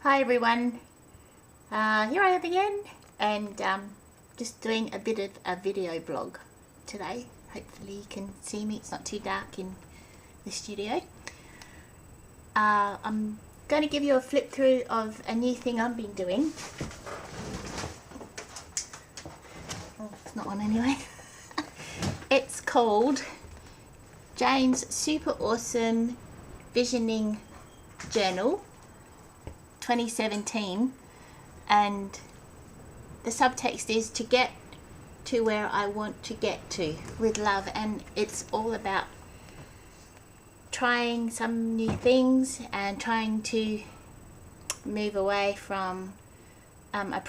Hi everyone, here I am again, and just doing a bit of a video blog today. Hopefully you can see me, it's not too dark in the studio. I'm going to give you a flip through of a new thing I've been doing. Oh, it's not on anyway. It's called Jane's Super Awesome Visioning Journal 2017, and the subtext is to get to where I want to get to with love, and it's all about trying some new things and trying to move away from a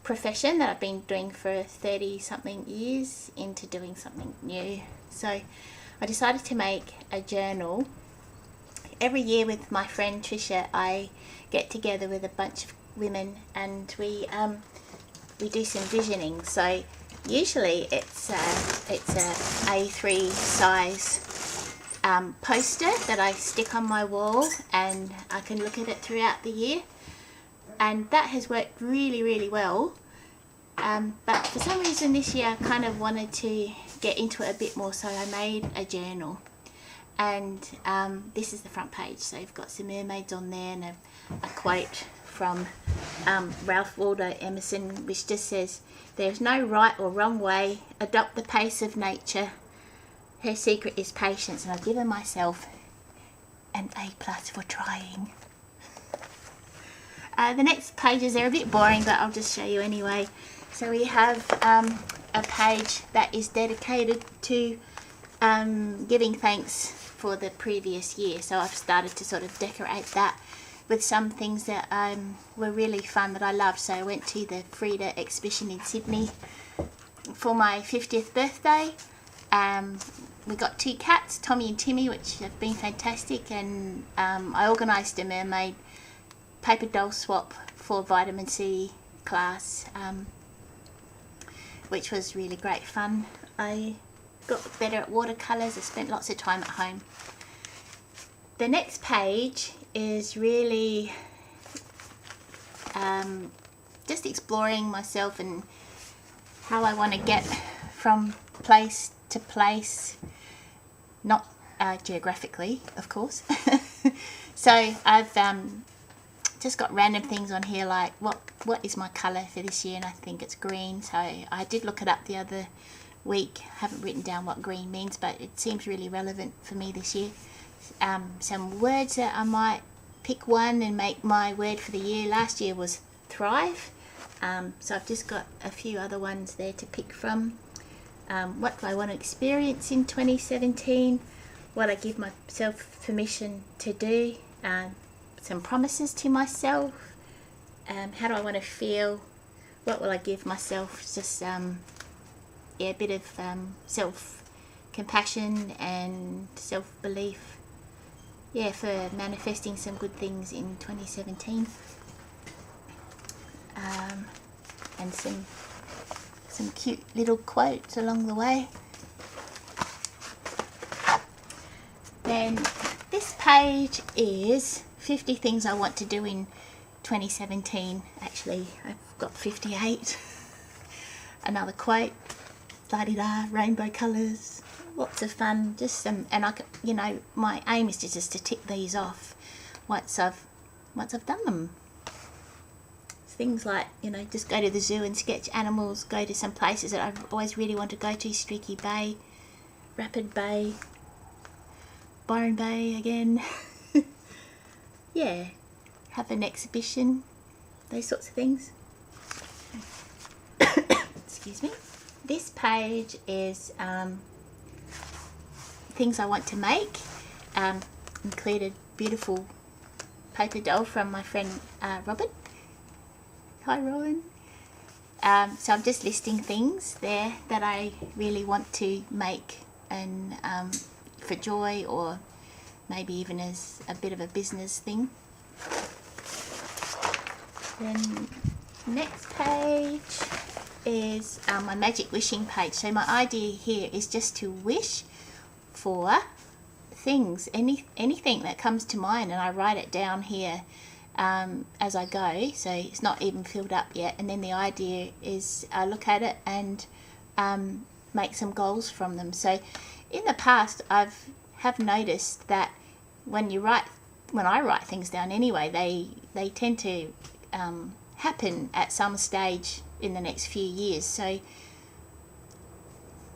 profession that I've been doing for 30 something years into doing something new. So I decided to make a journal. Every year with my friend Trisha, I get together with a bunch of women and we do some visioning. So usually it's a A3 size poster that I stick on my wall, and I can look at it throughout the year, and that has worked really well. But for some reason this year I kind of wanted to get into it a bit more, so I made a journal. And this is the front page, so you've got some mermaids on there and a quote from Ralph Waldo Emerson, which just says, "There's no right or wrong way, adopt the pace of nature, her secret is patience." And I've given myself an A+ for trying. The next pages, they're a bit boring, but I'll just show you anyway. So we have a page that is dedicated to giving thanks for the previous year. So I've started to sort of decorate that with some things that were really fun that I loved. So I went to the Frida exhibition in Sydney for my 50th birthday. We got 2 cats, Tommy and Timmy, which have been fantastic, and I organised a mermaid paper doll swap for vitamin C class, which was really great fun. I got better at watercolours. I spent lots of time at home. The next page is really just exploring myself and how I want to get from place to place, not geographically, of course. So I've just got random things on here, like what is my colour for this year, and I think it's green. So I did look it up the other week. Haven't written down what green means, but it seems really relevant for me this year. Some words that I might pick one and make my word for the year. Last year was thrive, so I've just got a few other ones there to pick from. What do I want to experience in 2017? What I give myself permission to do. Some promises to myself. How do I want to feel? What will I give myself? Just a bit of self-compassion and self-belief, for manifesting some good things in 2017, and some cute little quotes along the way. Then this page is 50 things I want to do in 2017. Actually, I've got 58. Another quote, la-di-da, rainbow colours, lots of fun, just some, and my aim is just to tick these off once I've done them. Things like, just go to the zoo and sketch animals, go to some places that I've always really wanted to go to, Streaky Bay, Rapid Bay, Byron Bay again. Have an exhibition, those sorts of things. Excuse me. This page is things I want to make. Included beautiful paper doll from my friend Robin. Hi Robin. So I'm just listing things there that I really want to make, and for joy, or maybe even as a bit of a business thing. Then next page is my magic wishing page. So my idea here is just to wish for things, anything that comes to mind, and I write it down here. as I go, so it's not even filled up yet. And then the idea is I look at it and make some goals from them. So in the past, have noticed that when I write things down anyway, they tend to happen at some stage in the next few years. So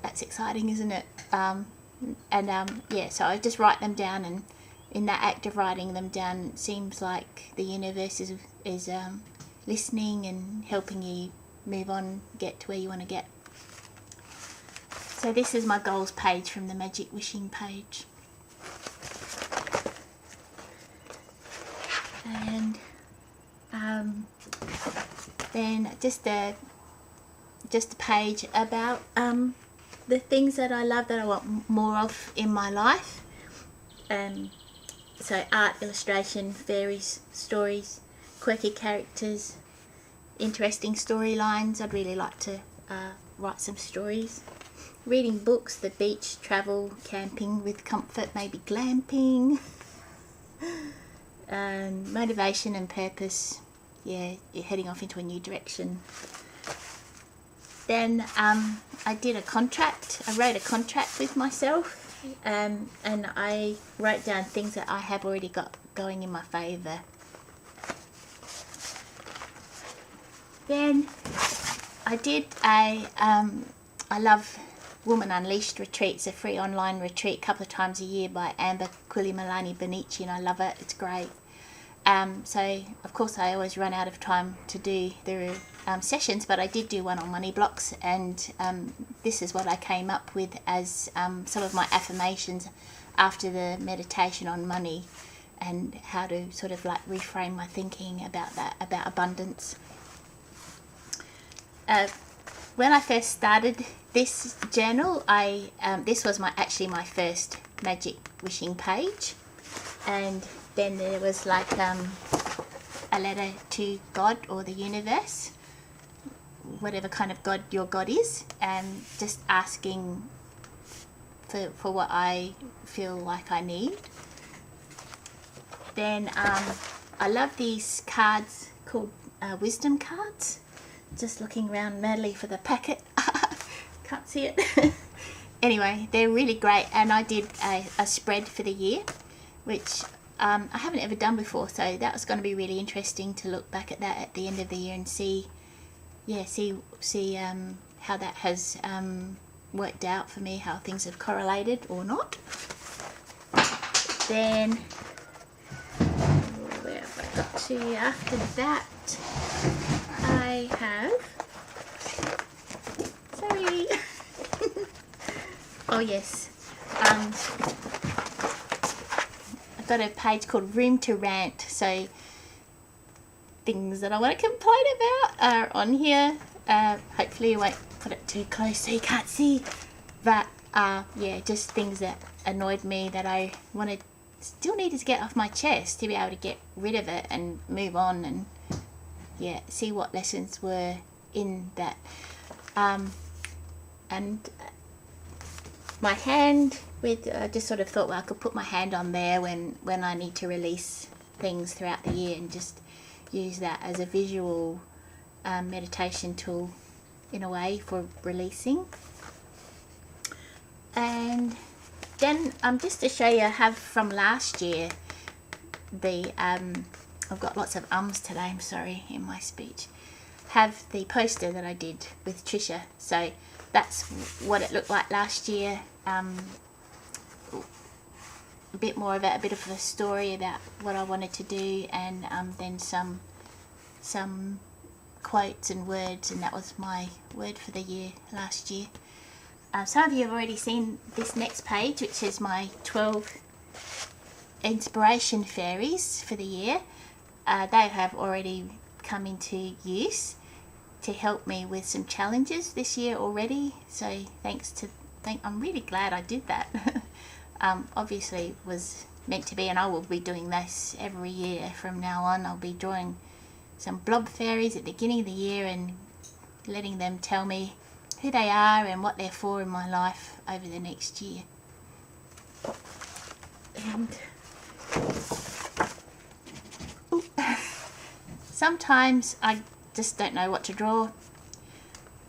that's exciting, isn't it? Yeah, so I just write them down, and in that act of writing them down, it seems like the universe is listening and helping you move on, get to where you want to get. So this is my goals page from the Magic Wishing page. And then just a page about the things that I love, that I want more of in my life. So art, illustration, fairies, stories, quirky characters, interesting storylines. I'd really like to write some stories. Reading books, the beach, travel, camping with comfort, maybe glamping. Motivation and purpose. Yeah, you're heading off into a new direction. Then I did a contract. I wrote a contract with myself, and I wrote down things that I have already got going in my favour. Then I did I love Woman Unleashed retreats, a free online retreat a couple of times a year by Amber Quilimalani Benici, and I love it. It's great. So of course I always run out of time to do the sessions, but I did do one on money blocks, and this is what I came up with as some of my affirmations after the meditation on money, and how to sort of like reframe my thinking about that, about abundance. When I first started this journal, this was actually my first Magic Wishing page, and then there was like a letter to God or the universe, whatever kind of God your God is, and just asking for what I feel like I need. Then I love these cards called wisdom cards. Just looking around madly for the packet. Can't see it. Anyway, they're really great, and I did a spread for the year, which I haven't ever done before, so that was going to be really interesting to look back at that at the end of the year and see how that has worked out for me, how things have correlated or not. Then where have I got to after that? I have, sorry, oh yes, I've got a page called Room to Rant, so things that I want to complain about are on here. Hopefully I won't put it too close so you can't see, but yeah, just things that annoyed me that I still needed to get off my chest to be able to get rid of it and move on, and yeah, see what lessons were in that. And my hand I just sort of thought, well, I could put my hand on there when I need to release things throughout the year, and just use that as a visual meditation tool in a way for releasing. And then just to show you, I have from last year I've got lots of ums today, I'm sorry, in my speech. Have the poster that I did with Trisha. So that's what it looked like last year. A bit more of a bit of a story about what I wanted to do, and then some quotes and words, and that was my word for the year last year. Some of you have already seen this next page, which is my 12 inspiration fairies for the year. They have already come into use to help me with some challenges this year already. So I'm really glad I did that. Obviously it was meant to be, and I will be doing this every year from now on. I'll be drawing some blob fairies at the beginning of the year and letting them tell me who they are and what they're for in my life over the next year. And sometimes I just don't know what to draw.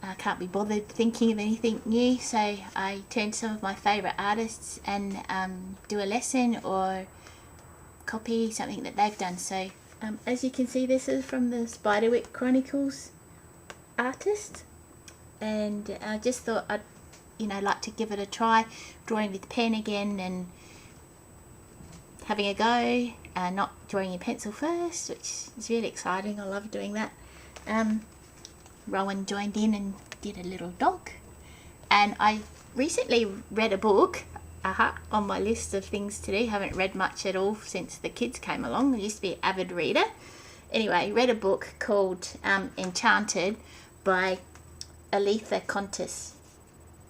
I can't be bothered thinking of anything new, so I turn to some of my favourite artists and do a lesson or copy something that they've done. So as you can see, this is from the Spiderwick Chronicles artist, and I just thought I'd like to give it a try, drawing with pen again and having a go, not drawing in pencil first, which is really exciting. I love doing that. Rowan joined in and did a little dog, and I recently read a book on my list of things to do. Haven't read much at all since the kids came along. I used to be an avid reader. Anyway, read a book called Enchanted by Aletha Contis,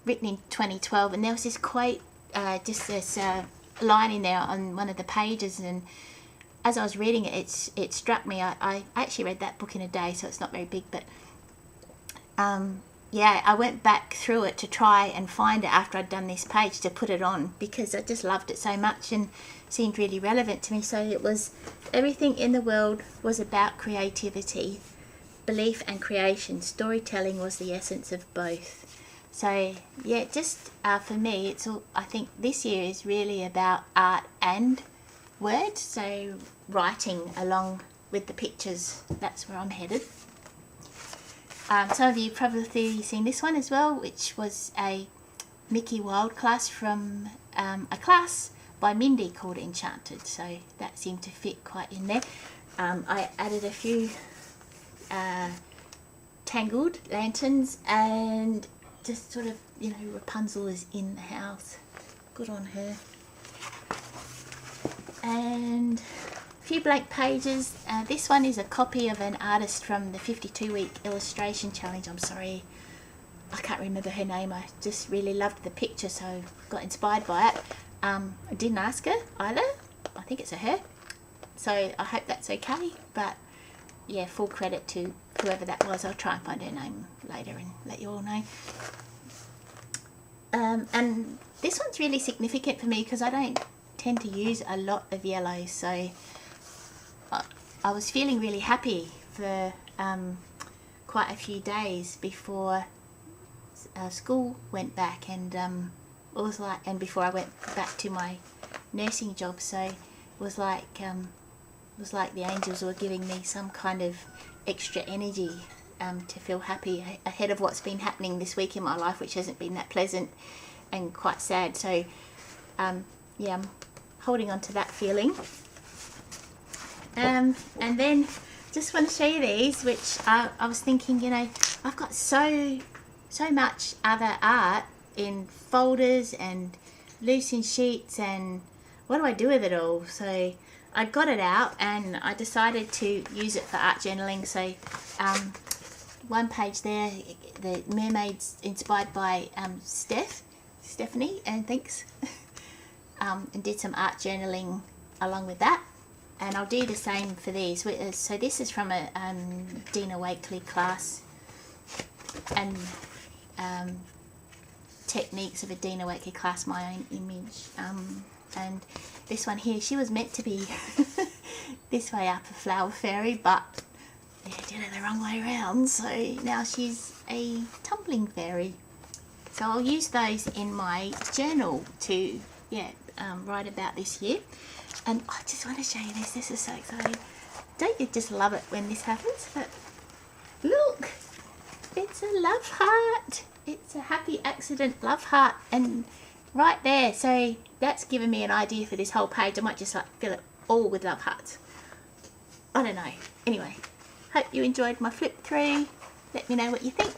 written in 2012, and there was this quote, just this line in there on one of the pages, and as I was reading it, it struck me. I actually read that book in a day, so it's not very big, but yeah, I went back through it to try and find it after I'd done this page to put it on, because I just loved it so much and seemed really relevant to me. So it was, everything in the world was about creativity, belief and creation. Storytelling was the essence of both. So yeah, just for me, it's all, I think this year is really about art and words, so writing along with the pictures, that's where I'm headed. Some of you probably seen this one as well, which was a Mickey Wild class from a class by Mindy called Enchanted, so that seemed to fit quite in there. I added a few tangled lanterns, and just sort of, Rapunzel is in the house. Good on her. And a few blank pages. This one is a copy of an artist from the 52-week illustration challenge. I'm sorry, I can't remember her name. I just really loved the picture, so got inspired by it. I didn't ask her either. I think it's a her. So I hope that's okay. But yeah, full credit to whoever that was. I'll try and find her name later and let you all know. And this one's really significant for me because I don't tend to use a lot of yellow, so I was feeling really happy for quite a few days before school went back, and before I went back to my nursing job. So it was like the angels were giving me some kind of extra energy to feel happy ahead of what's been happening this week in my life, which hasn't been that pleasant and quite sad. So yeah, I'm holding on to that feeling. And then just want to show you these, which I was thinking, I've got so much other art in folders and loose in sheets, and what do I do with it all? So I got it out and I decided to use it for art journaling. So one page there, the mermaids inspired by Stephanie, and thanks, and did some art journaling along with that. And I'll do the same for these. So this is from a Dina Wakley class, and techniques of a Dina Wakley class, my own image. And this one here, she was meant to be this way up, a flower fairy, but they did it the wrong way around, so now she's a tumbling fairy. So I'll use those in my journal to write about this year. And I just want to show you this. This is so exciting. Don't you just love it when this happens? But look, it's a love heart. It's a happy accident love heart, and right there. So that's given me an idea for this whole page. I might just fill it all with love hearts. I don't know. Anyway, hope you enjoyed my flip through. Let me know what you think.